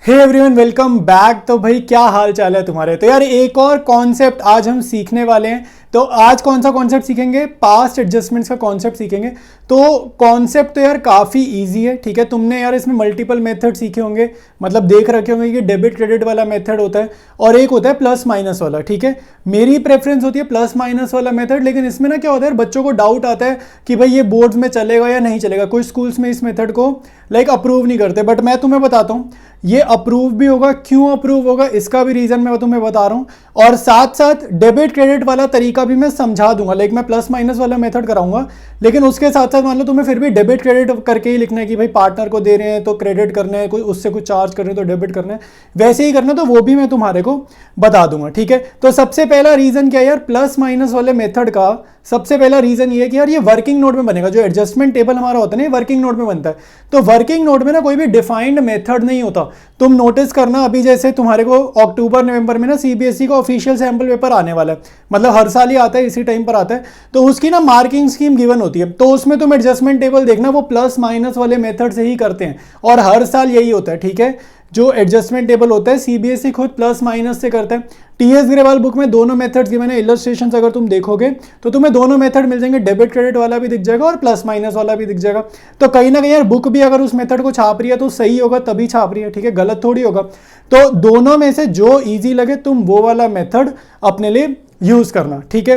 Hey everyone, welcome back. तो भाई क्या हाल चाल है तुम्हारे। तो यार एक और कॉन्सेप्ट आज हम सीखने वाले हैं। तो आज कौन सा कॉन्सेप्ट सीखेंगे? पास्ट एडजस्टमेंट्स का कॉन्सेप्ट सीखेंगे। तो कॉन्सेप्ट तो यार काफ़ी इजी है, ठीक है। तुमने यार इसमें मल्टीपल मेथड सीखे होंगे, मतलब देख रखे होंगे कि डेबिट क्रेडिट वाला मेथड होता है और एक होता है प्लस माइनस वाला, ठीक है। मेरी प्रेफरेंस होती है प्लस माइनस वाला मेथड, लेकिन इसमें ना क्या होता है, बच्चों को डाउट आता है कि भाई ये बोर्ड्स में चलेगा या नहीं चलेगा। कुछ स्कूल्स में इस मेथड को अप्रूव नहीं करते, बट मैं तुम्हें बताता हूँ ये अप्रूव भी होगा। क्यों अप्रूव होगा इसका भी रीजन मैं तुम्हें बता रहा हूँ, और साथ साथ डेबिट क्रेडिट वाला तरीका भी मैं समझा दूंगा। मैं प्लस माइनस वाला मेथड कराऊंगा, लेकिन उसके साथ साथ मान लो तुम्हें फिर भी डेबिट क्रेडिट करके ही लिखना है कि भाई पार्टनर को दे रहे हैं तो क्रेडिट करना है, कोई उससे कुछ चार्ज कर रहे हैं तो डेबिट करना है, वैसे ही करना, तो वो भी मैं तुम्हारे को बता दूंगा, ठीक है। तो सबसे पहला रीजन क्या है यार, प्लस माइनस वाले मेथड का सबसे पहला रीजन ये है कि यार ये वर्किंग नोट में बनेगा। जो एडजस्टमेंट टेबल हमारा होता है ना, वर्किंग नोट में बनता है। तो वर्किंग नोट में ना कोई भी डिफाइंड मेथड नहीं होता। तुम नोटिस करना, अभी जैसे तुम्हारे को अक्टूबर नवंबर में ना सीबीएसई का ऑफिशियल सैंपल पेपर आने वाला है, मतलब हर साल ही आता है, इसी टाइम पर आता है। तो उसकी ना मार्किंग स्कीम गिवन होती है, तो उसमें तुम एडजस्टमेंट टेबल देखना, वो प्लस माइनस वाले मेथड से ही करते हैं और हर साल यही होता है, ठीक है। जो एडजस्टमेंट टेबल होता है सीबीएसई खुद प्लस माइनस से करता है। टीएस ग्रेवाल बुक में दोनों मेथड्स गिवन है, इलस्ट्रेशंस अगर तुम देखोगे तो तुम्हें दोनों मेथड मिल जाएंगे, डेबिट क्रेडिट वाला भी दिख जाएगा और प्लस माइनस वाला भी दिख जाएगा। तो कहीं ना कहीं यार बुक भी अगर उस मेथड को छाप रही है तो सही होगा, तभी छाप रही है, ठीक है, गलत थोड़ी होगा। तो दोनों में से जो ईजी लगे तुम वो वाला मेथड अपने लिए यूज करना, ठीक है।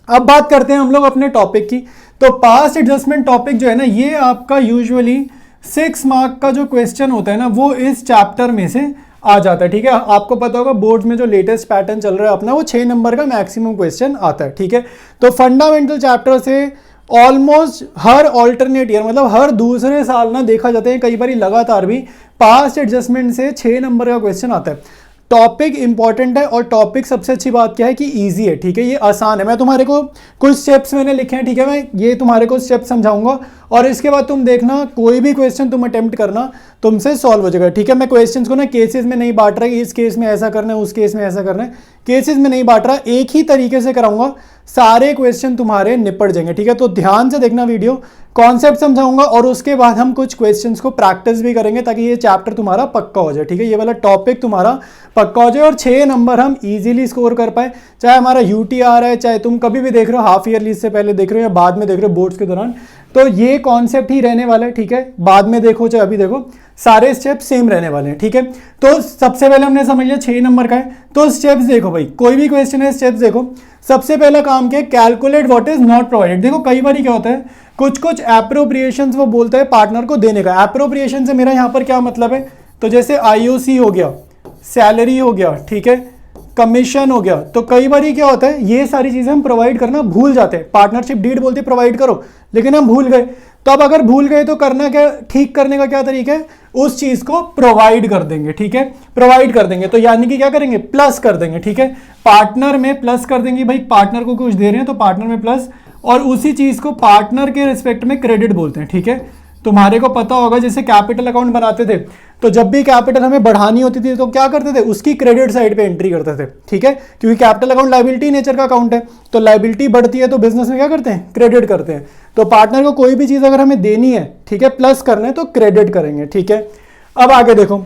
अब बात करते हैं हम लोग अपने टॉपिक की। तो पास्ट एडजस्टमेंट टॉपिक जो है ना, ये आपका यूजुअली 6 मार्क का जो क्वेश्चन होता है ना, वो इस चैप्टर में से आ जाता है, ठीक है। आपको पता होगा बोर्ड्स में जो लेटेस्ट पैटर्न चल रहा है अपना, वो 6 नंबर का मैक्सिमम क्वेश्चन आता है, ठीक है। तो फंडामेंटल चैप्टर से ऑलमोस्ट हर ऑल्टरनेट ईयर, मतलब हर दूसरे साल ना देखा जाता है, कई बार लगातार भी पास्ट एडजस्टमेंट से 6 नंबर का क्वेश्चन आता है। टॉपिक इंपॉर्टेंट है और टॉपिक सबसे अच्छी बात क्या है कि इजी है, ठीक है, ये आसान है। मैं तुम्हारे को कुछ स्टेप्स मैंने लिखे हैं, ठीक है, मैं ये तुम्हारे को स्टेप समझाऊंगा और इसके बाद तुम देखना कोई भी क्वेश्चन तुम अटेम्प्ट करना तुमसे सॉल्व हो जाएगा, ठीक है। मैं क्वेश्चंस को ना केसेस में नहीं बांट रहा, इस केस में ऐसा करना है, उस केस में ऐसा करना है, केसेस में नहीं बांट रहा, एक ही तरीके से कराऊंगा, सारे क्वेश्चन तुम्हारे निपट जाएंगे, ठीक है। तो ध्यान से देखना वीडियो, कॉन्सेप्ट समझाऊंगा और उसके बाद हम कुछ क्वेश्चंस को प्रैक्टिस भी करेंगे ताकि ये चैप्टर तुम्हारा पक्का हो जाए, ठीक है, ये वाला टॉपिक तुम्हारा पक्का हो जाए और 6 नंबर हम इजीली स्कोर कर पाए। चाहे हमारा यूटीआर है, चाहे तुम कभी भी देख रहे हो, हाफ ईयरली से पहले देख रहे हो या बाद में देख रहे हो बोर्ड्स के दौरान, तो ये कॉन्सेप्ट ही रहने वाला है, ठीक है। बाद में देखो चाहे अभी देखो, सारे स्टेप सेम रहने वाले हैं, ठीक है। तो सबसे पहले हमने समझ लिया 6 नंबर का है, तो स्टेप्स देखो भाई, कोई भी क्वेश्चन है स्टेप्स देखो। सबसे पहला काम क्या है, calculate what is not provided. देखो कई बार क्या होता है, कुछ कुछ एप्रोप्रिएशन वो बोलता है पार्टनर को देने का। एप्रोप्रिएशन से मेरा यहाँ पर क्या मतलब है, तो जैसे आईओसी हो गया, सैलरी हो गया, ठीक है, कमीशन हो गया, तो कई बार क्या होता है ये सारी चीजें हम प्रोवाइड करना भूल जाते हैं। पार्टनरशिप डीड बोलते प्रोवाइड करो, लेकिन हम भूल गए। तो अब अगर भूल गए तो करना क्या, ठीक करने का क्या तरीका है, उस चीज को प्रोवाइड कर देंगे, ठीक है, प्रोवाइड कर देंगे। तो यानी कि क्या करेंगे, प्लस कर देंगे, ठीक है, पार्टनर में प्लस कर देंगे। भाई पार्टनर को कुछ दे रहे हैं तो पार्टनर में प्लस, और उसी चीज को पार्टनर के रिस्पेक्ट में क्रेडिट बोलते हैं, ठीक है। तुम्हारे को पता होगा जैसे कैपिटल अकाउंट बनाते थे, तो जब भी कैपिटल हमें बढ़ानी होती थी तो क्या करते थे, उसकी क्रेडिट साइड पे एंट्री करते थे, ठीक है, क्योंकि कैपिटल अकाउंट लायबिलिटी नेचर का अकाउंट है। तो लायबिलिटी बढ़ती है तो बिजनेस में क्या करते हैं, क्रेडिट करते हैं। तो पार्टनर को कोई भी चीज अगर हमें देनी है, ठीक है, प्लस करना है तो क्रेडिट करेंगे, ठीक है। अब आगे देखो,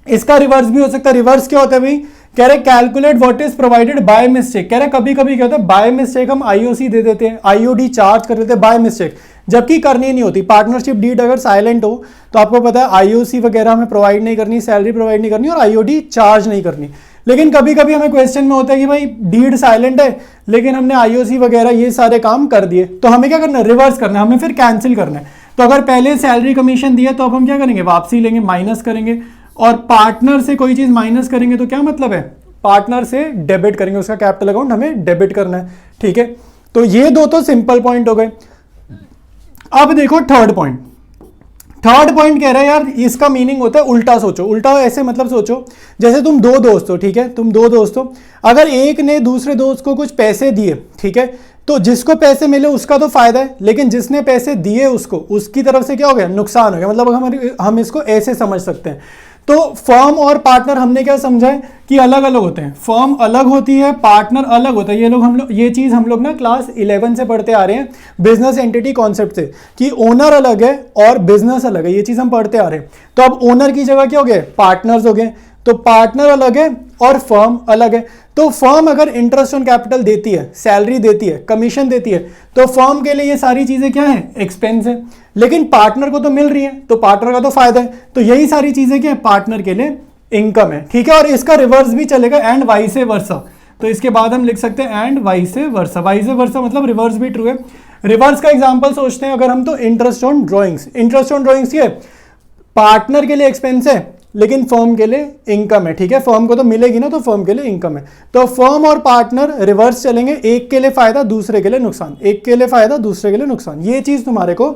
इसका रिवर्स भी हो सकता है। रिवर्स क्या होता है भाई, कह रहे calculate what is provided by mistake. कह रहे कभी कभी क्या होता है, बाय मिस्टेक हम आईओसी दे देते हैं, आईओडी चार्ज कर देते हैं बाय मिस्टेक, जबकि करनी नहीं होती। पार्टनरशिप डीड अगर साइलेंट हो तो आपको पता है आईओसी वगैरह हमें प्रोवाइड नहीं करनी, सैलरी प्रोवाइड नहीं करनी और आईओडी चार्ज नहीं करनी। लेकिन कभी कभी हमें क्वेश्चन में होता है कि भाई डीड साइलेंट है लेकिन हमने आईओसी वगैरह ये सारे काम कर दिए, तो हमें क्या करना है, रिवर्स करना है, हमें फिर कैंसिल करना है। तो अगर पहले सैलरी कमीशन दिया तो अब हम क्या करेंगे, वापसी लेंगे, माइनस करेंगे, और पार्टनर से कोई चीज माइनस करेंगे तो क्या मतलब है, पार्टनर से डेबिट करेंगे, उसका कैपिटल अकाउंट हमें डेबिट करना है, ठीक है। तो ये दो तो सिंपल पॉइंट हो गए। अब देखो थर्ड पॉइंट। थर्ड पॉइंट कह रहा है यार इसका मीनिंग होता है उल्टा सोचो। उल्टा ऐसे मतलब सोचो, जैसे तुम दो दोस्त हो, ठीक है, तुम दो दोस्त हो, अगर एक ने दूसरे दोस्त को कुछ पैसे दिए, ठीक है, तो जिसको पैसे मिले उसका तो फायदा है, लेकिन जिसने पैसे दिए उसको, उसकी तरफ से क्या हो गया, नुकसान हो गया। मतलब हम इसको ऐसे समझ सकते हैं। तो फर्म और पार्टनर हमने क्या समझा है कि अलग अलग होते हैं, फर्म अलग होती है, पार्टनर अलग होता है। ये चीज हम लोग ना क्लास 11 से पढ़ते आ रहे हैं बिजनेस एंटिटी कॉन्सेप्ट से, कि ओनर अलग है और बिजनेस अलग है, ये चीज हम पढ़ते आ रहे हैं। तो अब ओनर की जगह क्या हो गए, पार्टनर्स हो गए, तो पार्टनर अलग है और फर्म अलग है। तो फर्म अगर इंटरेस्ट ऑन कैपिटल देती है, सैलरी देती है, कमीशन देती है, तो फर्म के लिए ये सारी चीजें क्या है, एक्सपेंस है, लेकिन पार्टनर को तो मिल रही है, तो पार्टनर का तो फायदा है। तो यही सारी चीजें क्या है, पार्टनर के लिए इनकम है, ठीक है। और इसका रिवर्स भी चलेगा, एंड वाइस वर्सा। तो इसके बाद हम लिख सकते हैं and vice versa. Vice versa मतलब रिवर्स भी ट्रू है। रिवर्स का एग्जांपल सोचते हैं अगर हम, तो interest on drawings. Interest on drawings ये पार्टनर के लिए एक्सपेंस है लेकिन फर्म के लिए इनकम है, ठीक है। फर्म को तो मिलेगी ना, तो फर्म के लिए इनकम है। तो फर्म और पार्टनर रिवर्स चलेंगे, एक के लिए फायदा दूसरे के लिए नुकसान, एक के लिए फायदा दूसरे के लिए नुकसान। ये चीज तुम्हारे को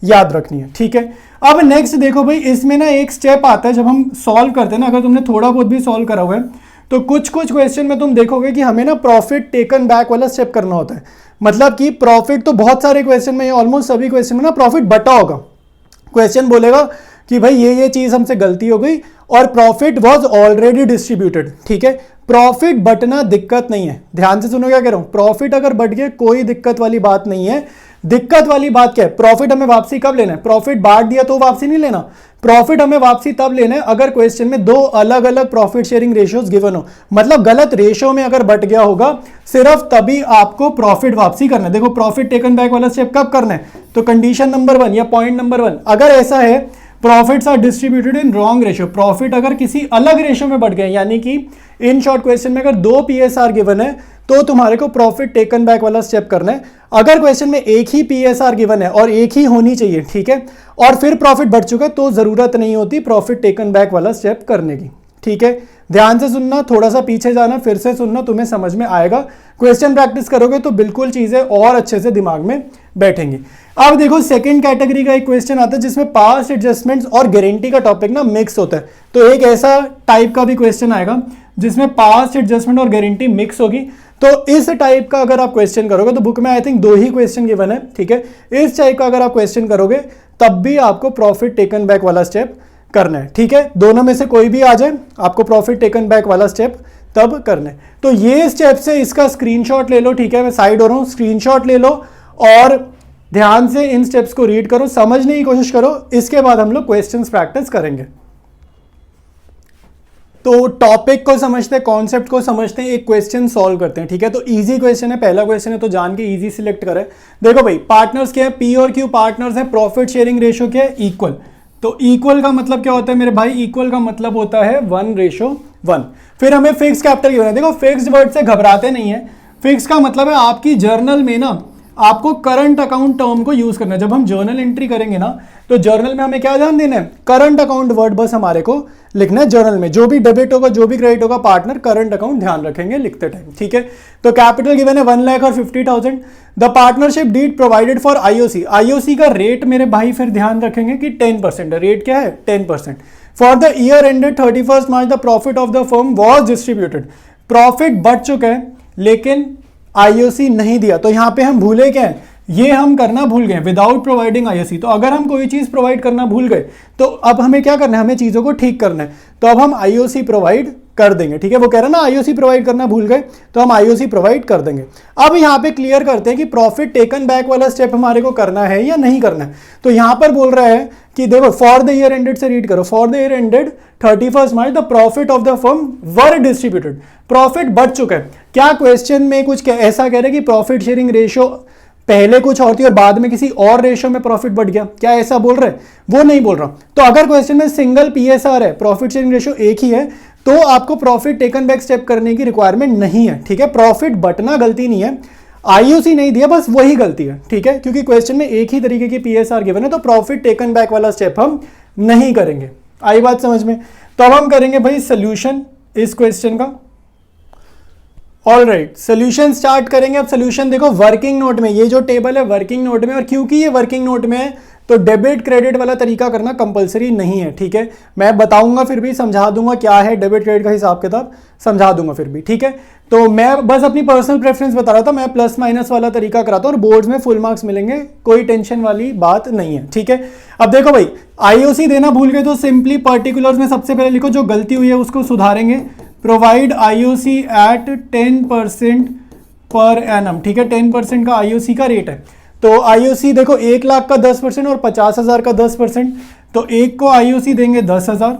याद रखनी है, ठीक है। अब नेक्स्ट देखो भाई, इसमें ना एक स्टेप आता है जब हम सॉल्व करते हैं ना, अगर तुमने थोड़ा बहुत भी सॉल्व करा हुआ है तो कुछ कुछ क्वेश्चन में तुम देखोगे कि हमें ना प्रॉफिट टेकन बैक वाला स्टेप करना होता है। मतलब कि प्रॉफिट तो बहुत सारे क्वेश्चन में, ऑलमोस्ट सभी क्वेश्चन में ना प्रॉफिट बटा होगा। क्वेश्चन बोलेगा कि भाई ये चीज हमसे गलती हो गई और प्रॉफिट वाज ऑलरेडी डिस्ट्रीब्यूटेड, ठीक है। प्रॉफिट बटना दिक्कत नहीं है, ध्यान से सुनो क्या कह रहा हूं। प्रॉफिट अगर बट गया कोई दिक्कत वाली बात नहीं है। दिक्कत वाली बात क्या है, प्रॉफिट हमें वापसी कब लेना है, प्रॉफिट बांट दिया तो वापसी नहीं लेना। प्रॉफिट हमें वापसी तब लेना है अगर क्वेश्चन में दो अलग अलग प्रॉफिट शेयरिंग रेशियोज गिवन हो, मतलब गलत रेशियो में अगर बट गया होगा, सिर्फ तभी आपको प्रॉफिट वापसी करना है। देखो प्रॉफिट टेकन बैक वाला स्टेप कब करना है, तो कंडीशन नंबर 1 या पॉइंट नंबर 1, अगर ऐसा है profits are distributed in wrong ratio, profit अगर किसी अलग रेशियो में बढ़ गए, यानी कि इन शॉर्ट क्वेश्चन में अगर 2 पीएसआर गिवन है तो तुम्हारे को प्रॉफिट टेकन बैक वाला स्टेप करना है। अगर क्वेश्चन में एक ही पीएसआर गिवन है और एक ही होनी चाहिए, ठीक है, और फिर प्रॉफिट बढ़ चुका है, तो जरूरत नहीं होती प्रॉफिट टेकन बैक वाला स्टेप करने की, ठीक है। ध्यान से सुनना, थोड़ा सा पीछे जाना, फिर से सुनना, तुम्हें समझ में आएगा। क्वेश्चन प्रैक्टिस करोगे तो बिल्कुल चीजें और अच्छे से दिमाग में बैठेंगी। अब देखो सेकंड कैटेगरी का एक क्वेश्चन आता है जिसमें पास्ट एडजस्टमेंट्स और गारंटी का टॉपिक ना मिक्स होता है। तो एक ऐसा टाइप का भी क्वेश्चन आएगा जिसमें पास्ट एडजस्टमेंट और गारंटी मिक्स होगी। तो इस टाइप का अगर आप क्वेश्चन करोगे, तो बुक में I think 2 he question given है, ठीक है। इस टाइप का अगर आप क्वेश्चन करोगे तब भी आपको प्रॉफिट टेकन बैक वाला स्टेप करना है, ठीक है। दोनों में से कोई भी आ जाए, आपको प्रॉफिट टेकन बैक वाला स्टेप तब करना है। तो ये स्टेप से इसका स्क्रीनशॉट ले लो, ठीक है। मैं साइड हो रहा हूं, स्क्रीनशॉट ले लो और ध्यान से इन स्टेप्स को रीड करो, समझने की कोशिश करो। इसके बाद हम लोग क्वेश्चंस प्रैक्टिस करेंगे। तो टॉपिक को समझते हैं, कॉन्सेप्ट को समझते हैं, एक क्वेश्चन सॉल्व करते हैं, ठीक है। तो इजी क्वेश्चन है, पहला क्वेश्चन है, तो जान के इजी सिलेक्ट करें। देखो भाई, पार्टनर्स क्या है, पी और क्यू पार्टनर्स है, प्रॉफिट शेयरिंग रेशियो क्या है, इक्वल। तो इक्वल का मतलब क्या होता है मेरे भाई, इक्वल का मतलब होता है 1:1। फिर हमें फिक्स कैपिटल गिवन है। देखो फिक्स्ड वर्ड से घबराते नहीं है। फिक्स का मतलब है आपकी जर्नल में ना आपको करंट अकाउंट टर्म को यूज करना है। जब हम जर्नल एंट्री करेंगे ना, तो जर्नल में हमें क्या ध्यान देना है, करंट अकाउंट वर्ड बस हमारे को लिखना है जर्नल में। जो भी डेबिट होगा, जो भी क्रेडिट होगा, पार्टनर करंट अकाउंट ध्यान रखेंगे लिखते टाइम, ठीक है। तो कैपिटल गिवन है 1 लाख और 50,000। The partnership deed provided for IOC. IOC का रेट मेरे भाई फिर ध्यान रखेंगे कि 10% है। रेट क्या है, 10%। For the year ended 31 March the profit of the firm was distributed. Profit बढ़ चुका है लेकिन आईओसी नहीं दिया, तो यहां पे हम भूले क्या है, ये हम करना भूल गए, विदाउट प्रोवाइडिंग आईओसी। तो अगर हम कोई चीज प्रोवाइड करना भूल गए तो अब हमें क्या करना है, हमें चीजों को ठीक करना है। तो अब हम आईओसी प्रोवाइड कर देंगे, ठीक है। वो कह रहा है ना आईओसी प्रोवाइड करना भूल गए, तो हम आईओसी प्रोवाइड कर देंगे। अब यहाँ पे क्लियर करते हैं कि प्रॉफिट टेकन बैक वाला स्टेप हमारे को करना है या नहीं करना है। तो यहाँ पर बोल रहा है कि देखो फॉर द ईयर एंडेड से रीड करो, for the year ended 31 March the profit of the firm were distributed. Profit बढ़ चुका है। क्या क्वेश्चन में कुछ ऐसा कह रहे हैं कि प्रॉफिट शेयरिंग रेशियो पहले कुछ और थी और बाद में किसी और रेशियो में प्रॉफिट बढ़ गया, क्या ऐसा बोल रहे हैं, वो नहीं बोल रहा। तो अगर क्वेश्चन में सिंगल पीएसआर है, प्रॉफिट शेयरिंग रेशियो एक ही है, तो आपको प्रॉफिट टेकन बैक स्टेप करने की रिक्वायरमेंट नहीं है, ठीक है। प्रॉफिट बटना गलती नहीं है, आईओसी नहीं दिया, बस वही गलती है, ठीक है। क्योंकि क्वेश्चन में एक ही तरीके की पीएसआर गिवन है, तो प्रॉफिट टेकन बैक वाला स्टेप हम नहीं करेंगे। आई बात समझ में। तो अब हम करेंगे भाई सोल्यूशन इस क्वेश्चन का, ऑल राइट, सोल्यूशन स्टार्ट करेंगे। अब सोल्यूशन देखो वर्किंग नोट में, ये जो टेबल है वर्किंग नोट में, और क्योंकि ये वर्किंग नोट में है तो डेबिट क्रेडिट वाला तरीका करना कंपलसरी नहीं है, ठीक है। मैं बताऊंगा फिर भी, समझा दूंगा क्या है डेबिट क्रेडिट का हिसाब किताब, समझा दूंगा फिर भी, ठीक है। तो मैं बस अपनी पर्सनल प्रेफरेंस बता रहा था, मैं प्लस माइनस वाला तरीका कराता हूँ और बोर्ड्स में फुल मार्क्स मिलेंगे, कोई टेंशन वाली बात नहीं है, ठीक है। अब देखो भाई, आईओसी देना भूल गए तो सिंपली पर्टिकुलर्स में सबसे पहले लिखो जो गलती हुई है उसको सुधारेंगे। Provide IOC eight 10% per annum, ठीक है, 10% का आईओसी का रेट है। तो आईओसी देखो 1 लाख का 10% और 50,000 का 10%, तो एक को आईओसी देंगे 10,000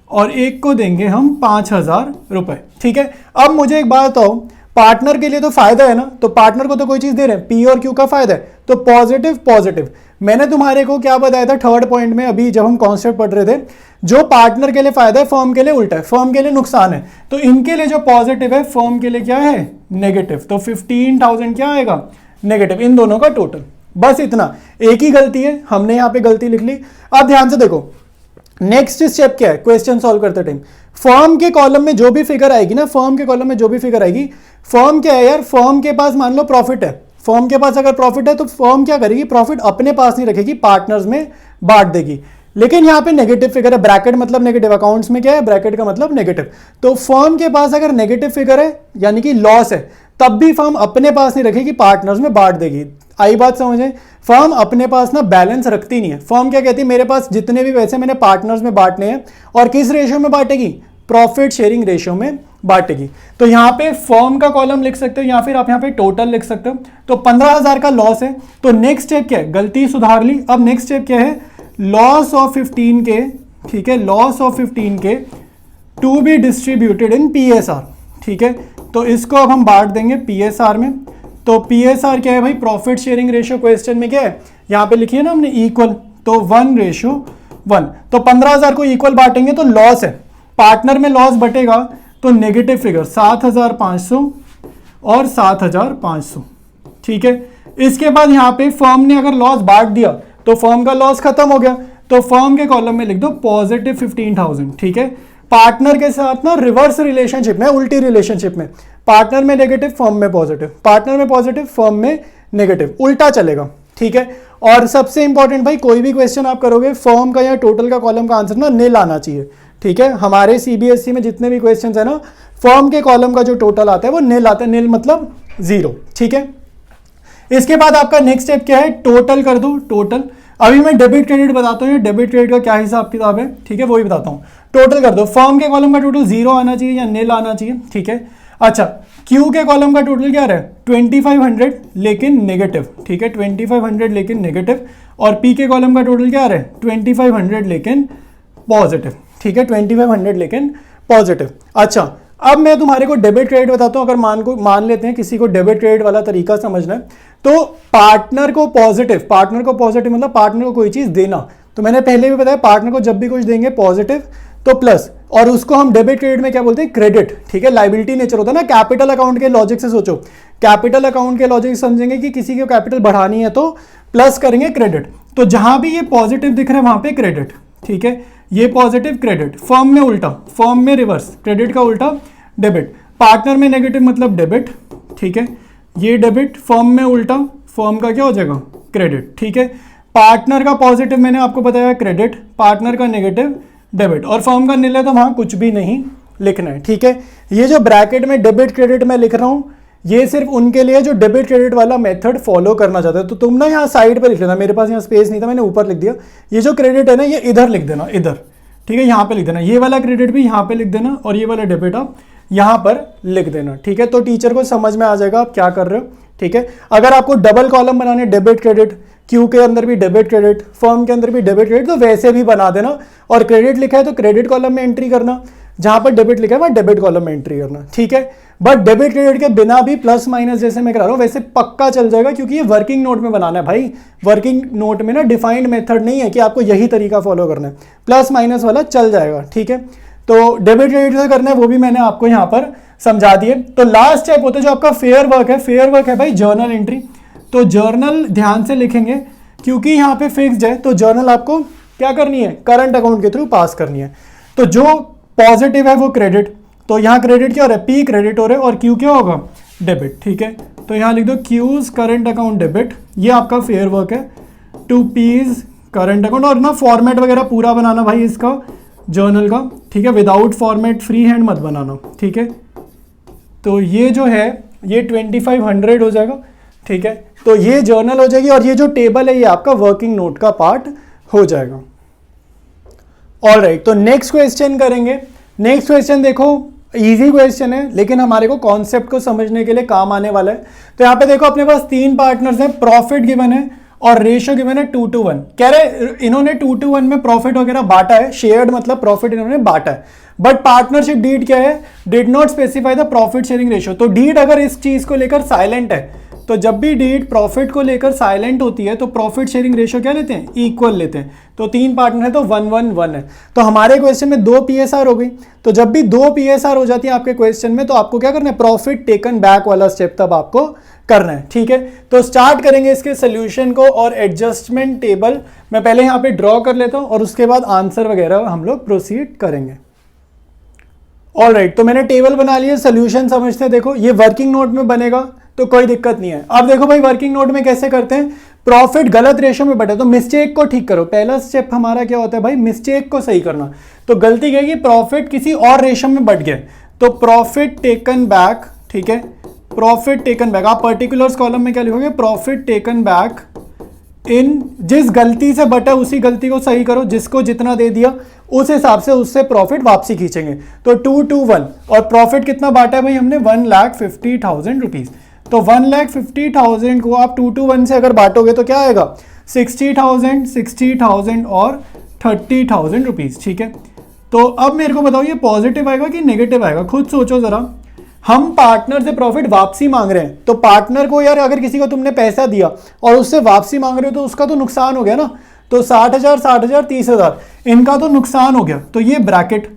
और एक को देंगे हम 5,000 रुपए, ठीक है। अब मुझे एक बात बताओ, पार्टनर के लिए तो फायदा है ना, तो पार्टनर को तो कोई चीज दे रहे हैं, पी और क्यू का फायदा है, तो पॉजिटिव पॉजिटिव। मैंने तुम्हारे को क्या बताया था थर्ड पॉइंट में, अभी जब हम कॉन्सेप्ट पढ़ रहे थे, जो पार्टनर के लिए फायदा है फर्म के लिए उल्टा है, फर्म के लिए नुकसान है। तो इनके लिए जो पॉजिटिव है फर्म के लिए क्या है, नेगेटिव। तो 15,000 क्या आएगा, नेगेटिव, इन दोनों का टोटल। बस इतना, एक ही गलती है, हमने यहाँ पे गलती लिख ली। अब ध्यान से देखो नेक्स्ट स्टेप क्या है क्वेश्चन सॉल्व करते टाइम। फर्म के कॉलम में जो भी फिगर आएगी ना, फर्म के कॉलम में जो भी फिगर आएगी, फर्म क्या है यार, फर्म के पास मान लो प्रॉफिट है, फर्म के पास अगर प्रॉफिट है तो फर्म क्या करेगी, प्रॉफिट अपने पास नहीं रखेगी, पार्टनर्स में बांट देगी। लेकिन यहां पे नेगेटिव फिगर है, ब्रैकेट मतलब नेगेटिव, अकाउंट्स में क्या है, ब्रैकेट का मतलब नेगेटिव। तो फर्म के पास अगर नेगेटिव फिगर है यानी कि लॉस है, तब भी फर्म अपने पास नहीं रखेगी, पार्टनर्स में बांट देगी। आई बात समझे, फर्म अपने पास ना बैलेंस रखती नहीं है। फर्म क्या कहती है, मेरे पास जितने भी पैसे मैंने पार्टनर्स में बांटने हैं, और किस रेशियो में बांटेगी, प्रॉफिट शेयरिंग रेशियो में बांटेगी। तो यहाँ पे फर्म का कॉलम लिख सकते हो या फिर आप यहाँ पे टोटल लिख सकते हो। तो 15,000 का लॉस है, तो नेक्स्ट स्टेप क्या है, गलती सुधार ली। अब नेक्स्ट स्टेप क्या है, लॉस ऑफ 15K, ठीक है, loss of 15K to be distributed in PSR, ठीक है। तो इसको अब हम बांट देंगे PSR में। तो PSR क्या है भाई, प्रॉफिट शेयरिंग रेशियो क्वेश्चन में क्या है, यहाँ पे लिखिए ना हमने इक्वल, तो 1:1। तो 15,000 को इक्वल बांटेंगे तो लॉस है, पार्टनर में लॉस बटेगा तो नेगेटिव फिगर 7,500 और 7,500, ठीक है। इसके बाद यहाँ पे फर्म ने अगर लॉस बांट दिया तो फर्म का लॉस खत्म हो गया, तो फर्म के कॉलम में लिख दो पॉजिटिव 15,000, ठीक है। पार्टनर के साथ ना रिवर्स रिलेशनशिप में, उल्टी रिलेशनशिप में, पार्टनर में नेगेटिव फर्म में पॉजिटिव, पार्टनर में पॉजिटिव फर्म में नेगेटिव, उल्टा चलेगा, ठीक है। और सबसे इंपॉर्टेंट भाई, कोई भी क्वेश्चन आप करोगे फर्म का या टोटल का कॉलम का आंसर ना निल आना चाहिए, ठीक है। हमारे CBSE में जितने भी क्वेश्चन है ना, फर्म के कॉलम का जो टोटल आता है वो निल आता है, निल मतलब 0, ठीक है। इसके बाद आपका नेक्स्ट स्टेप क्या है, टोटल कर दो, टोटल। अभी मैं डेबिट क्रेडिट बताता हूँ, डेबिट क्रेडिट का क्या हिसाब किताब है, ठीक है, वो ही बताता हूँ। टोटल कर दो, फर्म के कॉलम का टोटल 0 आना चाहिए या निल आना चाहिए, ठीक है। अच्छा, क्यू के कॉलम का टोटल क्या रहा है, 2500 लेकिन नेगेटिव, ठीक है, 2500 लेकिन नेगेटिव। और पी के कॉलम का टोटल क्या रहा है, 2500 लेकिन पॉजिटिव, ठीक है, 2500 लेकिन पॉजिटिव। अच्छा, अब मैं तुम्हारे को डेबिट क्रेडिट बताता हूं। अगर मान लेते हैं किसी को डेबिट क्रेडिट वाला तरीका समझना है, तो पार्टनर को पॉजिटिव मतलब पार्टनर को कोई चीज देना। तो मैंने पहले भी बताया, पार्टनर को जब भी कुछ देंगे पॉजिटिव तो प्लस, और उसको हम डेबिट क्रेडिट में क्या बोलते हैं, क्रेडिट, ठीक है। लाइबिलिटी नेचर होता है ना, कैपिटल अकाउंट के लॉजिक से सोचो, कैपिटल अकाउंट के लॉजिक समझेंगे कि किसी को कैपिटल बढ़ानी है तो प्लस करेंगे क्रेडिट। तो जहां भी ये पॉजिटिव दिख रहा है वहां पे क्रेडिट, ठीक है, ये पॉजिटिव क्रेडिट, फर्म में उल्टा, फर्म में रिवर्स, क्रेडिट का उल्टा डेबिट, पार्टनर में नेगेटिव मतलब डेबिट, ठीक है, ये डेबिट, फर्म में उल्टा, फर्म का क्या हो जाएगा, क्रेडिट, ठीक है। पार्टनर का पॉजिटिव मैंने आपको बताया क्रेडिट, पार्टनर का नेगेटिव डेबिट, और फर्म का निल है तो वहां कुछ भी नहीं लिखना है, ठीक है। ये जो ब्रैकेट में डेबिट क्रेडिट मैं लिख रहा हूं, ये सिर्फ उनके लिए जो डेबिट क्रेडिट वाला मेथड फॉलो करना चाहते हैं। तो तुम ना यहाँ साइड पे लिख लेना, मेरे पास यहाँ स्पेस नहीं था, मैंने ऊपर लिख दिया। ये जो क्रेडिट है ना, ये इधर लिख देना, इधर, ठीक है, यहाँ पे लिख देना। ये वाला क्रेडिट भी यहाँ पे लिख देना, और ये वाला डेबिट आप यहाँ पर लिख देना, ठीक है। तो टीचर को समझ में आ जाएगा आप क्या कर रहे हो, ठीक है। अगर आपको डबल कॉलम बनाने, डेबिट क्रेडिट, क्यू के अंदर भी डेबिट क्रेडिट, फर्म के अंदर भी डेबिट क्रेडिट, तो वैसे भी बना देना। और क्रेडिट लिखा है तो क्रेडिट कॉलम में एंट्री करना, जहां पर डेबिट लिखा है वहां डेबिट कॉलम में एंट्री करना, ठीक है। बट डेबिट क्रेडिट के बिना भी प्लस माइनस जैसे मैं करा रहा हूं वैसे पक्का चल जाएगा, क्योंकि ये वर्किंग नोट में बनाना है भाई। वर्किंग नोट में ना डिफाइंड मेथड नहीं है कि आपको यही तरीका फॉलो करना है, प्लस माइनस वाला चल जाएगा, ठीक है। तो डेबिट क्रेडिट से करना है वो भी मैंने आपको यहाँ पर समझा दिए। तो लास्ट स्टेप होता है जो आपका फेयर वर्क है। फेयर वर्क है भाई जर्नल एंट्री। तो जर्नल ध्यान से लिखेंगे, क्योंकि यहाँ पे फिक्स्ड है, तो जर्नल आपको क्या करनी है, करंट अकाउंट के थ्रू पास करनी है। तो जो पॉजिटिव है वो क्रेडिट, तो यहाँ क्रेडिट क्या हो रहा है, पी क्रेडिट हो रहा है और क्यू क्या होगा, डेबिट। ठीक है, तो यहाँ लिख दो क्यूज करंट अकाउंट डेबिट, ये आपका फेयर वर्क है टू पीज करंट अकाउंट। और ना फॉर्मेट वगैरह पूरा बनाना भाई इसका जर्नल का, ठीक है, विदाउट फॉर्मेट फ्री हैंड मत बनाना। ठीक है, तो ये जो है ये 2500 हो जाएगा। ठीक है, तो ये जर्नल हो जाएगी और ये जो टेबल है ये आपका वर्किंग नोट का पार्ट हो जाएगा। ऑलराइट, तो नेक्स्ट क्वेश्चन करेंगे। नेक्स्ट क्वेश्चन देखो, इजी क्वेश्चन है लेकिन हमारे को कॉन्सेप्ट को समझने के लिए काम आने वाला है। तो यहाँ पे देखो अपने पास 3 पार्टनर्स हैं, प्रॉफिट गिवन है और रेशियो गिवन है 2:1। कह रहे इन्होंने 2:1 में प्रॉफिट वगैरह बांटा है, शेयर्ड मतलब प्रॉफिट इन्होंने बांटा है, बट पार्टनरशिप डीड क्या है, did not specify the profit sharing ratio. तो डीड अगर इस चीज को लेकर साइलेंट है, तो जब भी डीड प्रॉफिट को लेकर साइलेंट होती है तो प्रॉफिट शेयरिंग रेशियो क्या लेते हैं, इक्वल लेते हैं। तो 3 पार्टनर है तो 1:1 है। तो हमारे क्वेश्चन में 2 पीएसआर हो गई। तो जब भी 2 पीएसआर हो जाती है आपके क्वेश्चन में तो आपको क्या करना है, प्रॉफिट टेकन बैक वाला स्टेप तब आपको करना है। ठीक है, तो स्टार्ट करेंगे इसके सोल्यूशन को और एडजस्टमेंट टेबल मैं पहले यहाँ पे ड्रॉ कर लेता हूँ और उसके बाद आंसर वगैरह हम लोग प्रोसीड करेंगे। ऑलराइट, तो मैंने टेबल बना लिया, सोल्यूशन समझते हैं। देखो ये वर्किंग नोट में बनेगा तो कोई दिक्कत नहीं है। अब देखो भाई वर्किंग नोट में कैसे करते हैं, प्रॉफिट गलत रेशो में बटे तो मिस्टेक को ठीक करो। पहला स्टेप हमारा क्या होता है भाई, मिस्टेक को सही करना। तो गलती क्या है, प्रॉफिट किसी और रेशो में बट गया तो प्रॉफिट टेकन बैक। ठीक है, प्रॉफिट टेकन बैक, आप पर्टिकुलर्स कॉलम में क्या लिखोगे, प्रॉफिट टेकन बैक इन, जिस गलती से बटा उसी गलती को सही करो, जिसको जितना दे दिया उस हिसाब से उससे प्रॉफिट वापसी खींचेंगे। तो 2:1 और प्रॉफिट कितना बांटा है भाई हमने, 1,50,000 रुपीज। तो 1,50,000 को आप 2:1 से अगर बांटोगे तो क्या आएगा, 60,000 और 30,000 रुपीज। ठीक है, तो अब मेरे को बताओ ये पॉजिटिव आएगा कि नेगेटिव आएगा, खुद सोचो जरा। हम पार्टनर से प्रॉफिट वापसी मांग रहे हैं तो पार्टनर को यार अगर किसी को तुमने पैसा दिया और उससे वापसी मांग रहे हो तो उसका तो नुकसान हो गया ना। तो 60,000 60,000 30,000 इनका तो नुकसान हो गया। तो ये ब्रैकेट,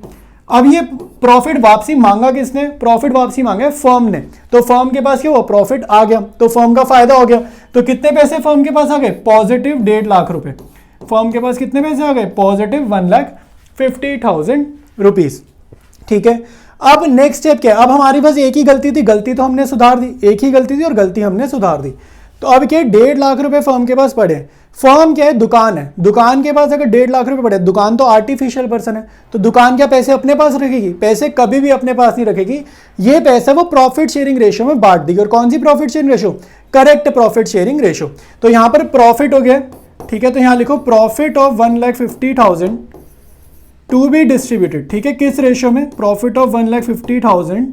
अब ये प्रॉफिट वापसी मांगा किसने, प्रॉफिट वापसी मांगा फर्म ने। तो फर्म के पास क्या हुआ, प्रॉफिट आ गया तो फर्म का फायदा हो गया। तो कितने पैसे फर्म के पास आ गए, पॉजिटिव 1.5 लाख रुपए। फर्म के पास कितने पैसे आ गए, पॉजिटिव 1,50,000 रुपीज। ठीक है, अब नेक्स्ट स्टेप क्या है, अब हमारे पास एक ही गलती थी, गलती तो हमने सुधार दी, एक ही गलती थी और गलती हमने सुधार दी। तो अब क्या 1.5 लाख रुपए फर्म के पास पड़े। फर्म क्या है, दुकान है, दुकान के पास अगर 1.5 लाख रुपए पड़े, दुकान तो आर्टिफिशियल पर्सन है तो दुकान क्या पैसे अपने पास रखेगी, पैसे कभी भी अपने पास नहीं रखेगी। ये पैसा वो प्रॉफिट शेयरिंग रेशियो में बांट देगी। और कौन सी profit sharing ratio, correct profit sharing ratio. तो यहां पर प्रॉफिट हो गया। ठीक है, तो यहां लिखो profit of 1,50,000 to be distributed. ठीक है, किस रेशियो में, profit of 1,50,000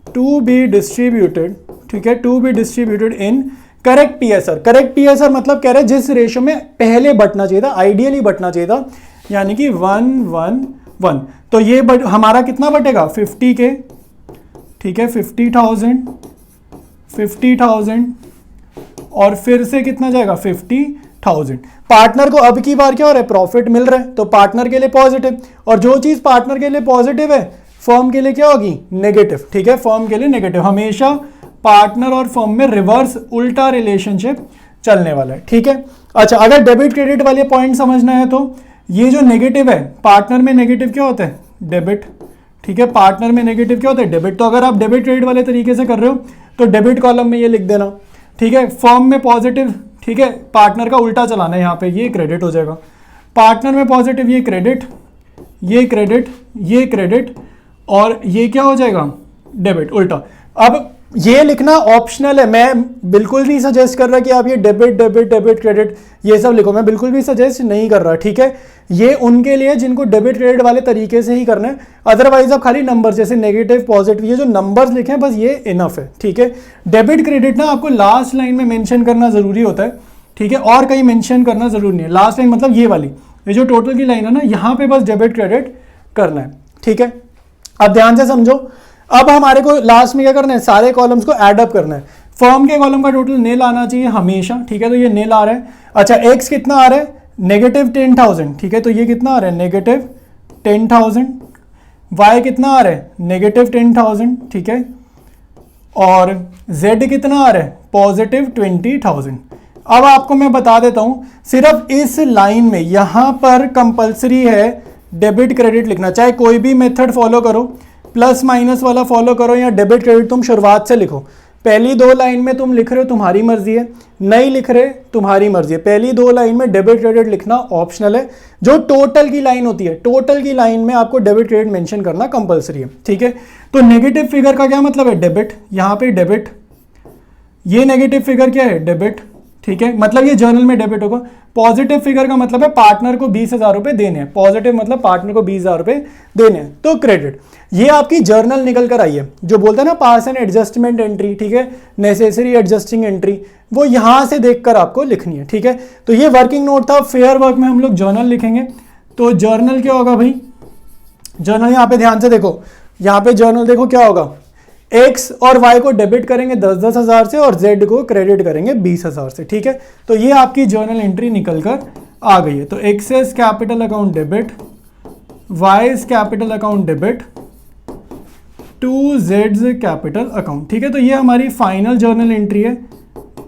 to be distributed. ठीक है, to be distributed in correct PSR. Correct PSR मतलब कह रहे हैं जिस रेशियो में पहले बटना चाहिए था, आइडियली बटना चाहिए था, यानी कि 1:1:1। तो ये हमारा कितना बटेगा, 50 के। ठीक है, 50,000 और फिर से कितना जाएगा, 50,000। पार्टनर को अब की बार क्या हो रहा है, प्रॉफिट मिल रहा है तो पार्टनर के लिए पॉजिटिव, और जो चीज पार्टनर के लिए पॉजिटिव है फर्म के लिए क्या होगी, नेगेटिव। ठीक है, फर्म के लिए नेगेटिव। हमेशा पार्टनर और फर्म में रिवर्स उल्टा रिलेशनशिप चलने वाला है। ठीक है, अच्छा अगर डेबिट क्रेडिट वाले पॉइंट समझना है तो ये जो नेगेटिव है, पार्टनर में नेगेटिव क्या होता है, डेबिट। ठीक है, पार्टनर में नेगेटिव क्या होता है, डेबिट। तो अगर आप डेबिट क्रेडिट वाले तरीके से कर रहे हो तो डेबिट कॉलम में ये लिख देना। ठीक है, फर्म में पॉजिटिव, ठीक है, पार्टनर का उल्टा चलाना है, यहाँ पे ये क्रेडिट हो जाएगा। पार्टनर में पॉजिटिव, ये क्रेडिट, ये क्रेडिट, ये क्रेडिट, और ये क्या हो जाएगा, डेबिट उल्टा। अब ये लिखना ऑप्शनल है, मैं बिल्कुल नहीं सजेस्ट कर रहा कि आप ये डेबिट डेबिट डेबिट क्रेडिट ये सब लिखो, मैं बिल्कुल भी सजेस्ट नहीं कर रहा। ठीक है, ये उनके लिए जिनको डेबिट क्रेडिट वाले तरीके से ही करना है, अदरवाइज आप खाली नंबर जैसे नेगेटिव पॉजिटिव ये जो नंबर्स लिखे हैं बस ये इनफ है। ठीक है, डेबिट क्रेडिट ना आपको लास्ट लाइन में मेंशन करना जरूरी होता है। ठीक है, और कहीं मेंशन करना जरूरी नहीं है। लास्ट लाइन मतलब ये वाली, ये जो टोटल की लाइन है ना, यहाँ पे बस डेबिट क्रेडिट करना है। ठीक है, अब ध्यान से समझो। अब हमारे को लास्ट में क्या करना है, सारे कॉलम्स को एड अप करना है। फर्म के कॉलम का टोटल नील आना चाहिए हमेशा। ठीक है, तो ये नील आ रहा है। अच्छा एक्स कितना आ रहा है, -10,000। ठीक है, तो ये कितना आ रहा है, -10,000। वाई कितना आ रहा है, -10,000। ठीक है, और जेड कितना आ रहा है, +20,000। अब आपको मैं बता देता हूं, सिर्फ इस लाइन में यहां पर कंपलसरी है डेबिट क्रेडिट लिखना, चाहे कोई भी मेथड फॉलो करो, प्लस माइनस वाला फॉलो करो या डेबिट क्रेडिट तुम शुरुआत से लिखो। पहली 2 लाइन में तुम लिख रहे हो तुम्हारी मर्जी है, नहीं लिख रहे तुम्हारी मर्जी है। पहली 2 लाइन में डेबिट क्रेडिट लिखना ऑप्शनल है। जो टोटल की लाइन होती है, टोटल की लाइन में आपको डेबिट क्रेडिट मेंशन करना कंपलसरी है, ठीक है। तो नेगेटिव फिगर का क्या मतलब है, डेबिट, यहाँ पे डेबिट, ये नेगेटिव फिगर क्या है, डेबिट, ठीक है, मतलब ये जर्नल में डेबिट होगा। पॉजिटिव फिगर का मतलब है पार्टनर को 20,000 रुपए देने हैं, पॉजिटिव मतलब पार्टनर को 20,000 रुपए देने हैं, तो क्रेडिट। ये आपकी जर्नल निकल कर आई है, जो बोलते हैं ना पास एंड एडजस्टमेंट एंट्री, ठीक है, नेसेसरी एडजस्टिंग एंट्री, वो यहां से देखकर आपको लिखनी है, ठीक है। तो ये वर्किंग नोट था। फेयर वर्क में हम लोग जर्नल लिखेंगे। तो जर्नल क्या होगा भाई, जर्नल यहाँ पे ध्यान से देखो, यहाँ पे जर्नल देखो क्या होगा, एक्स और वाई को डेबिट करेंगे 10-10 हज़ार से और जेड को क्रेडिट करेंगे 20,000 से, ठीक है। तो ये आपकी जर्नल एंट्री निकल कर आ गई है। तो X's capital account debit, Y's capital account debit to जेड्स कैपिटल अकाउंट, ठीक है। तो ये हमारी फाइनल जर्नल एंट्री है,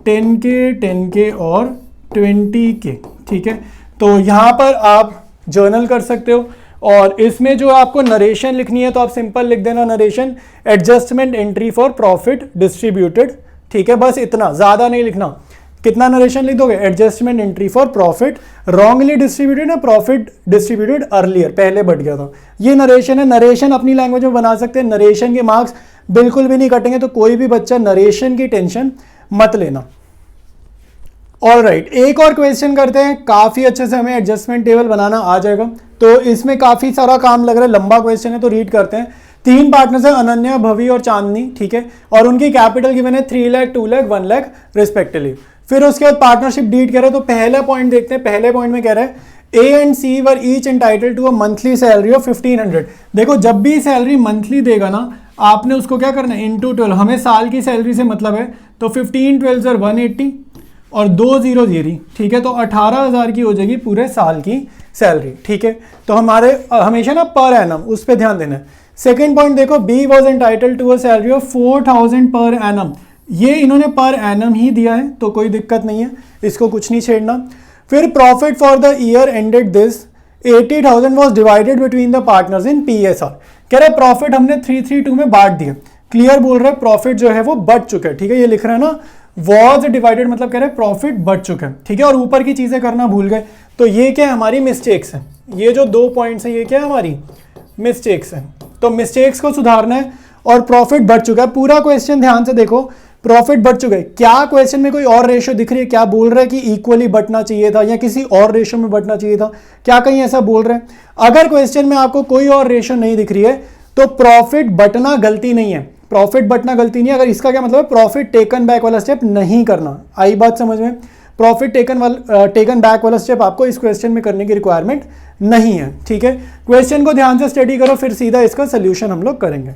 10K और 20K, ठीक है। तो यहाँ पर आप जर्नल कर सकते हो। और इसमें जो आपको नरेशन लिखनी है तो आप सिंपल लिख देना narration adjustment entry for profit distributed, ठीक है, बस इतना, ज़्यादा नहीं लिखना। कितना नरेशन लिख दोगे, adjustment entry for profit wrongly distributed ना प्रॉफिट डिस्ट्रीब्यूटेड अर्लियर, पहले बढ़ गया था, ये नरेशन है। नरेशन अपनी लैंग्वेज में बना सकते हैं, नरेशन के मार्क्स बिल्कुल भी नहीं कटेंगे, तो कोई भी बच्चा नरेशन की टेंशन मत लेना। ऑलराइट, एक और क्वेश्चन करते हैं, काफ़ी अच्छे से हमें एडजस्टमेंट टेबल बनाना आ जाएगा। तो इसमें काफ़ी सारा काम लग रहा है, लंबा क्वेश्चन है तो रीड करते हैं। 3 पार्टनर्स हैं, अनन्या, भवी और चांदनी, ठीक है, और उनकी कैपिटल गिवन है 3 लाख, 2 लाख, 1 लाख रिस्पेक्टिवली। फिर उसके बाद पार्टनरशिप डीड कह रहे हैं। तो पहला पॉइंट देखते हैं। पहले पॉइंट में कह रहा है A and C were each entitled to a monthly salary of 1500। देखो जब भी सैलरी मंथली देगा ना, आपने उसको क्या करना है, इंटू 12, हमें साल की सैलरी से मतलब है, तो 15 12 180 और 2 0 0, ठीक है, तो 18,000 की हो जाएगी पूरे साल की सैलरी, ठीक है। तो हमारे हमेशा ना पर एनम, उस पर ध्यान देना है। सेकेंड पॉइंट देखो, B was entitled to a salary of 4,000 per annum, ये इन्होंने पर एनम ही दिया है तो कोई दिक्कत नहीं है, इसको कुछ नहीं छेड़ना। फिर profit for the year ended this 80,000 was divided between the partners in PSR। कह रहे प्रॉफिट हमने 332 में बांट दिया, क्लियर बोल रहा है, प्रॉफिट जो है वो बढ़ चुका है, ठीक है। ये लिख रहा है ना वॉज डिवाइडेड, मतलब कह रहे हैं प्रॉफिट बढ़ चुका है, ठीक है। और ऊपर की चीजें करना भूल गए, तो ये क्या है, हमारी मिस्टेक्स है। ये जो 2 पॉइंट्स हैं ये क्या है, हमारी मिस्टेक्स है। तो मिस्टेक्स को सुधारना है और प्रॉफिट बढ़ चुका है। पूरा क्वेश्चन ध्यान से देखो, प्रॉफिट बढ़ चुका है। क्या क्वेश्चन में कोई और रेशो दिख रही है, क्या बोल रहा है कि इक्वली बढ़ना चाहिए था या किसी और रेशो में बढ़ना चाहिए था, क्या कहीं ऐसा बोल रहे हैं? अगर क्वेश्चन में आपको कोई और रेशो नहीं दिख रही है तो प्रॉफिट बटना गलती नहीं है, प्रॉफिट बटना गलती नहीं है। अगर इसका क्या मतलब है, प्रॉफिट टेकन बैक वाला स्टेप नहीं करना। आई बात समझ में? प्रॉफिट टेकन बैक वाला स्टेप आपको इस क्वेश्चन में करने की रिक्वायरमेंट नहीं है, ठीक है। क्वेश्चन को ध्यान से स्टडी करो, फिर सीधा इसका सोल्यूशन हम लोग करेंगे।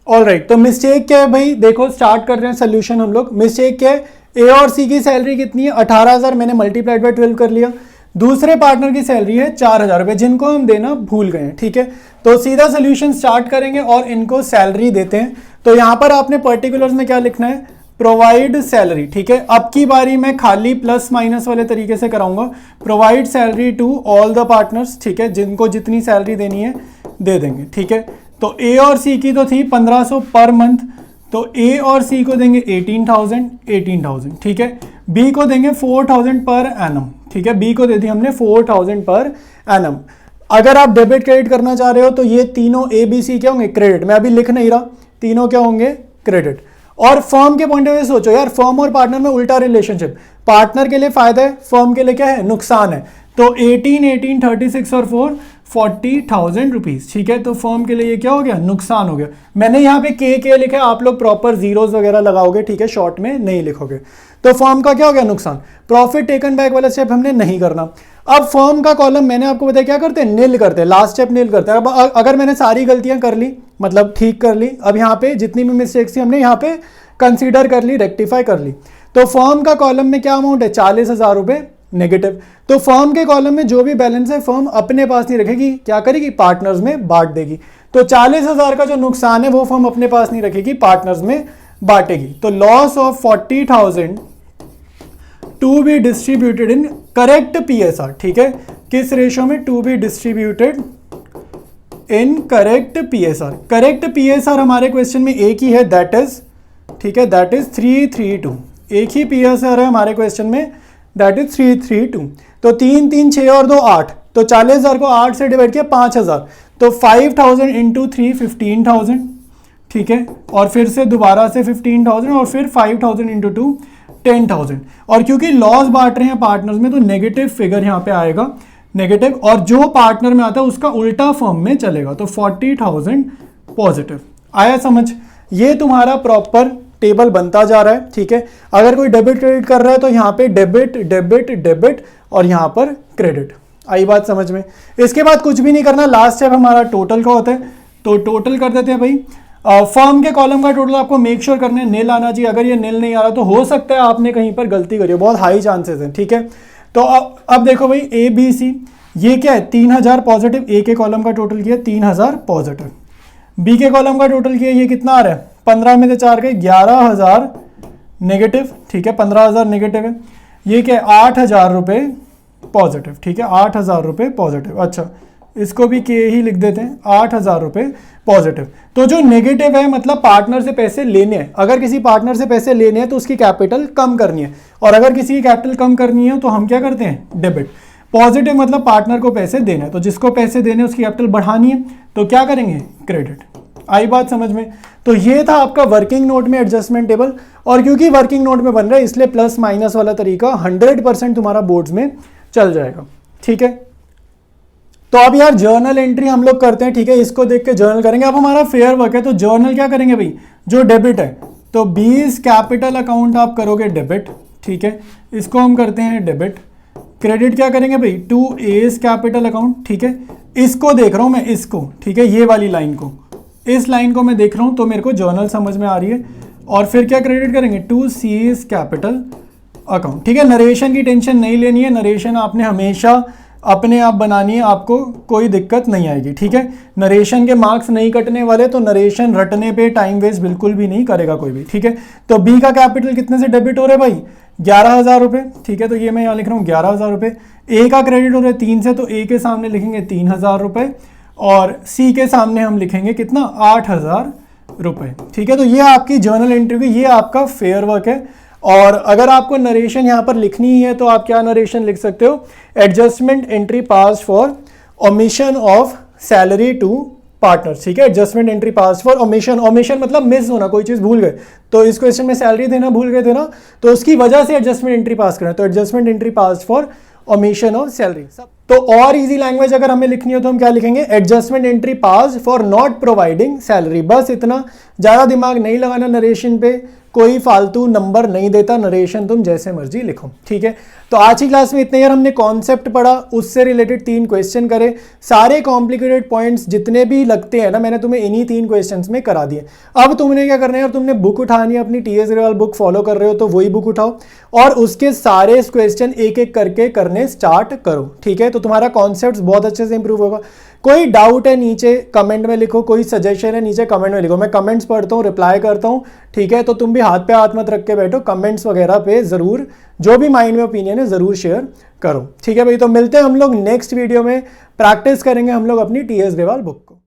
ऑलराइट, तो मिस्टेक क्या है भाई, देखो स्टार्ट कर रहे हैं सोल्यूशन हम लोग। मिस्टेक क्या है, ए और सी की सैलरी कितनी है, 18,000, मैंने मल्टीप्लाइड बाय 12 कर लिया। दूसरे पार्टनर की सैलरी है 4,000 रुपए, जिनको हम देना भूल गए हैं, ठीक है। तो सीधा सोल्यूशन स्टार्ट करेंगे और इनको सैलरी देते हैं। तो यहां पर आपने पर्टिकुलर्स में क्या लिखना है, प्रोवाइड सैलरी, ठीक है। अब की बारी मैं खाली प्लस माइनस वाले तरीके से कराऊंगा। Provide salary to all the partners, ठीक है, जिनको जितनी सैलरी देनी है दे देंगे, ठीक है। तो ए और सी की तो थी 1500 पर मंथ, तो ए और सी को देंगे 18,000, ठीक है। बी को देंगे 4,000 पर एनम, ठीक है, बी को दे दी हमने 4,000 पर एनम। अगर आप डेबिट क्रेडिट करना चाह रहे हो तो ये तीनों ए बी सी क्या होंगे, क्रेडिट। मैं अभी लिख नहीं रहा, तीनों क्या होंगे, क्रेडिट। और फर्म के पॉइंट ऑफ व्यू सोचो यार, फर्म और पार्टनर में उल्टा रिलेशनशिप, पार्टनर के लिए फायदा है, फर्म के लिए क्या है, नुकसान है। तो 18, 36 और 4 40,000 रुपीज, ठीक है। तो फर्म के लिए ये क्या हो गया, नुकसान हो गया। मैंने यहाँ पे के लिखा है, आप लोग प्रॉपर जीरोस वगैरह लगाओगे, ठीक है, शॉर्ट में नहीं लिखोगे। तो फर्म का क्या हो गया, नुकसान। प्रॉफिट टेकन बैक वाला स्टेप हमने नहीं करना। अब फर्म का कॉलम मैंने आपको बताया क्या करते हैं, नील करते हैं, लास्ट स्टेप नील करते हैं। अब अगर मैंने सारी गलतियां कर ली, मतलब ठीक कर ली, अब यहाँ पे जितनी भी मिस्टेक्स थी हमने यहाँ पे कंसीडर कर ली, रेक्टिफाई कर ली। तो फर्म का कॉलम में क्या अमाउंट है, 40,000 रुपए नेगेटिव। तो फर्म के कॉलम में जो भी बैलेंस है फर्म अपने पास नहीं रखेगी, क्या करेगी, पार्टनर्स में बांट देगी। तो 40,000 का जो नुकसान है वो फर्म अपने पास नहीं रखेगी, पार्टनर्स में बांटेगी। तो loss of 40,000 to be distributed in correct PSR, ठीक है। किस रेशो में, to be distributed in correct PSR। Correct PSR हमारे क्वेश्चन में एक ही है, दैट इज, ठीक है, दैट इज 332। एक ही PSR है हमारे क्वेश्चन में, दैट इज 332। तो 3 3 6 और 2 8, तो 40,000 को 8 से डिवाइड किया 5,000, तो 5,000 इंटू 3 15,000, ठीक है, और फिर से दोबारा से 15,000 और फिर 5,000 इंटू 2 10,000। और क्योंकि लॉस बांट रहे हैं पार्टनर्स में तो नेगेटिव फिगर यहाँ पे आएगा, नेगेटिव, और जो पार्टनर में आता है उसका उल्टा फर्म में चलेगा, तो 40,000 पॉजिटिव। आया समझ? ये तुम्हारा प्रॉपर टेबल बनता जा रहा है, ठीक है। अगर कोई डेबिट क्रेडिट कर रहा है तो यहाँ पे डेबिट डेबिट डेबिट और यहाँ पर क्रेडिट। आई बात समझ में? इसके बाद कुछ भी नहीं करना, लास्ट स्टेप हमारा टोटल का होता है, तो टोटल कर देते हैं भाई। फर्म के कॉलम का टोटल आपको मेक श्योर करना है नील आना चाहिए। अगर ये नील नहीं आ रहा तो हो सकता है आपने कहीं पर गलती करी हो, बहुत हाई चांसेस हैं, ठीक है। तो अब देखो भाई ABC, ये क्या है 3,000 पॉजिटिव, ए के कॉलम का टोटल किया 3,000 पॉजिटिव, बी के कॉलम का टोटल किया ये कितना आ रहा है 15 में से 4 गए 11,000 नेगेटिव, ठीक है, 15,000 नेगेटिव है। ये क्या है 8,000 रुपये पॉजिटिव, ठीक है, 8,000 रुपये पॉजिटिव। अच्छा इसको भी के ही लिख देते हैं, 8,000 रुपये पॉजिटिव। तो जो नेगेटिव है मतलब पार्टनर से पैसे लेने हैं, अगर किसी पार्टनर से पैसे लेने हैं तो उसकी कैपिटल कम करनी है, और अगर किसी की कैपिटल कम करनी है तो हम क्या करते हैं डेबिट। पॉजिटिव मतलब पार्टनर को पैसे देने हैं, तो जिसको पैसे देने हैं उसकी कैपिटल बढ़ानी है तो क्या करेंगे क्रेडिट। आई बात समझ में? तो ये था आपका वर्किंग नोट में एडजस्टमेंट टेबल, और क्योंकि वर्किंग नोट में बन रहा है इसलिए प्लस माइनस वाला तरीका 100% तुम्हारा बोर्ड्स में चल जाएगा, ठीक है। तो अब यार जर्नल एंट्री हम लोग करते हैं, ठीक है, इसको देख के जर्नल करेंगे। अब हमारा फेयर वर्क है तो जर्नल क्या करेंगे भाई, जो डेबिट है तो 20 कैपिटल अकाउंट आप करोगे डेबिट, ठीक है, इसको हम करते हैं डेबिट। क्रेडिट क्या करेंगे भाई 2 एस कैपिटल अकाउंट, ठीक है, इसको देख रहा हूं मैं, इसको, ठीक है, ये वाली लाइन को, इस लाइन को मैं देख रहा हूं तो मेरे को जर्नल समझ में आ रही है। और फिर क्या क्रेडिट करेंगे 2 सीएस कैपिटल अकाउंट, ठीक है। नरेशन की टेंशन नहीं लेनी है, नरेशन आपने हमेशा अपने आप बनानी है, आपको कोई दिक्कत नहीं आएगी, ठीक है। नरेशन के मार्क्स नहीं कटने वाले, तो नरेशन रटने पे टाइम वेस्ट बिल्कुल भी नहीं करेगा कोई भी, ठीक है। तो बी का कैपिटल कितने से डेबिट हो रहा है भाई 11,000 रुपये, ठीक है, तो ये मैं यहाँ लिख रहा हूँ 11,000 रुपये। ए का क्रेडिट हो रहा है 3 से, तो ए के सामने लिखेंगे 3,000 रुपये, और सी के सामने हम लिखेंगे कितना 8,000 रुपये, ठीक है। तो ये आपकी जर्नल एंट्री की, ये आपका फेयर वर्क है। और अगर आपको नरेशन यहाँ पर लिखनी ही है तो आप क्या नरेशन लिख सकते हो, adjustment entry pass for omission of salary to partners, ठीक है। Adjustment entry pass for omission, omission मतलब मिस होना, कोई चीज़ भूल गए, तो इस क्वेश्चन में सैलरी देना भूल गए थे ना, तो उसकी वजह से एडजस्टमेंट एंट्री पास करना, तो adjustment entry pass for omission of salary. तो और इजी लैंग्वेज अगर हमें लिखनी हो तो हम क्या लिखेंगे, adjustment entry pass for not providing salary. बस इतना, ज़्यादा दिमाग नहीं लगाना नरेशन पे, कोई फालतू नंबर नहीं देता, नरेशन तुम जैसे मर्जी लिखो, ठीक है। तो आज की क्लास में इतने यार हमने कॉन्सेप्ट पढ़ा, उससे रिलेटेड 3 क्वेश्चन करे, सारे कॉम्प्लिकेटेड पॉइंट्स जितने भी लगते हैं ना मैंने तुम्हें इन्हीं 3 क्वेश्चंस में करा दिए। अब तुमने क्या करना है यार, तुमने बुक उठानी है, अपनी TS अग्रवाल बुक फॉलो कर रहे हो तो वही बुक उठाओ और उसके सारे क्वेश्चन एक एक करके करने स्टार्ट करो, ठीक है। तो तुम्हारा कॉन्सेप्ट बहुत अच्छे से इंप्रूव होगा। कोई डाउट है नीचे कमेंट में लिखो, कोई सजेशन है नीचे कमेंट में लिखो, मैं कमेंट्स पढ़ता हूँ, रिप्लाई करता हूँ, ठीक है। तो तुम भी हाथ पे हाथ मत रख के बैठो, कमेंट्स वगैरह पे ज़रूर जो भी माइंड में ओपिनियन है ज़रूर शेयर करो, ठीक है भाई। तो मिलते हैं हम लोग नेक्स्ट वीडियो में, प्रैक्टिस करेंगे हम लोग अपनी TS अग्रवाल बुक को।